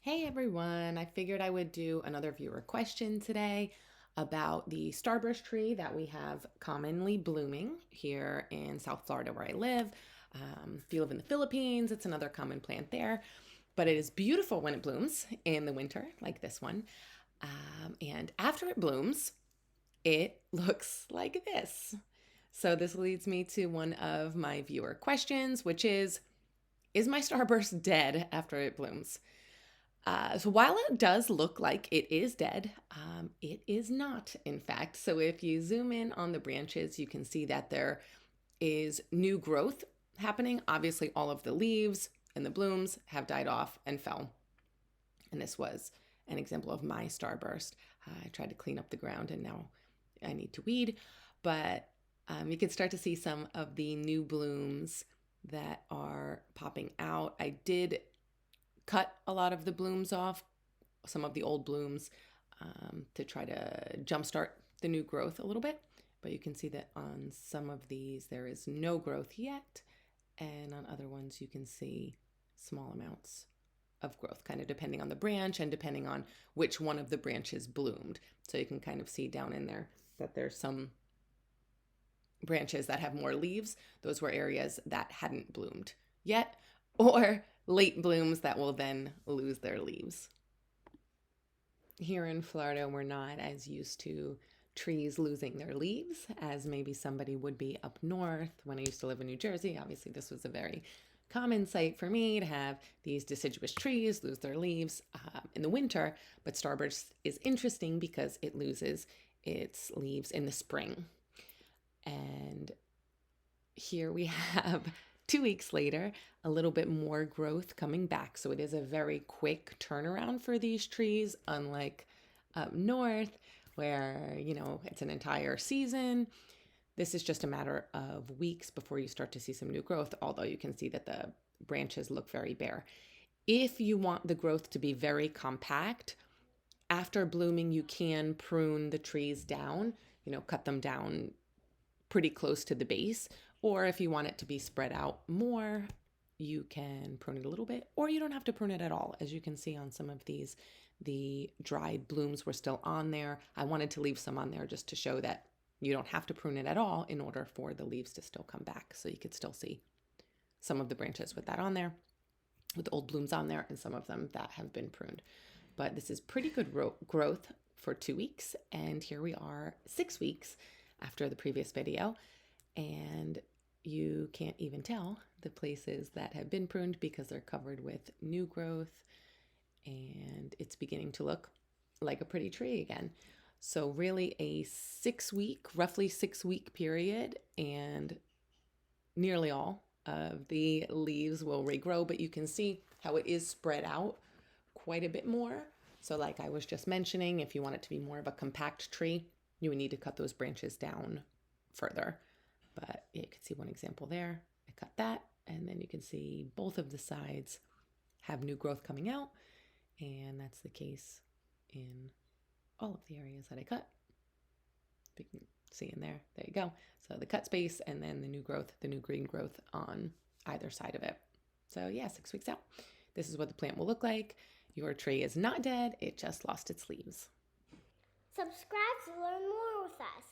Hey everyone, I figured I would do another viewer question today about the starburst tree that we have commonly blooming here in South Florida where I live. If you live in the Philippines, it's another common plant there, but it is beautiful when it blooms in the winter, like this one. And after it blooms, it looks like this. So this leads me to one of my viewer questions, which is my starburst dead after it blooms? So while it does look like it is dead, it is not, in fact. So if you zoom in on the branches, you can see that there is new growth happening. Obviously, all of the leaves and the blooms have died off and fell. And this was an example of my starburst. I tried to clean up the ground and now I need to weed. But you can start to see some of the new blooms that are popping out. I did cut a lot of the blooms off, some of the old blooms, to try to jumpstart the new growth a little bit. But you can see that on some of these there is no growth yet, and on other ones you can see small amounts of growth, kind of depending on the branch and depending on which one of the branches bloomed. So you can kind of see down in there that there's some branches that have more leaves. Those were areas that hadn't bloomed yet, or late blooms that will then lose their leaves. Here in Florida, we're not as used to trees losing their leaves as maybe somebody would be up north. When I used to live in New Jersey, obviously this was a very common sight for me to have these deciduous trees lose their leaves in the winter, but starburst is interesting because it loses its leaves in the spring. And here we have 2 weeks later, a little bit more growth coming back. So it is a very quick turnaround for these trees, unlike up north where, it's an entire season. This is just a matter of weeks before you start to see some new growth, although you can see that the branches look very bare. If you want the growth to be very compact, after blooming, you can prune the trees down, cut them down pretty close to the base. Or if you want it to be spread out more, you can prune it a little bit, or you don't have to prune it at all. As you can see on some of these, the dried blooms were still on there. I wanted to leave some on there just to show that you don't have to prune it at all in order for the leaves to still come back. So you could still see some of the branches with that on there, with old blooms on there, and some of them that have been pruned. But this is pretty good growth for 2 weeks. And here we are 6 weeks after the previous video. And you can't even tell the places that have been pruned because they're covered with new growth and it's beginning to look like a pretty tree again. So really a roughly 6 week period, and nearly all of the leaves will regrow, but you can see how it is spread out quite a bit more. So like I was just mentioning, if you want it to be more of a compact tree, you would need to cut those branches down further. But you can see one example there. I cut that, and then you can see both of the sides have new growth coming out, and that's the case in all of the areas that I cut. You can see in there. There you go. So the cut space and then the new growth, the new green growth on either side of it. So yeah, 6 weeks out. This is what the plant will look like. Your tree is not dead. It just lost its leaves. Subscribe to learn more with us.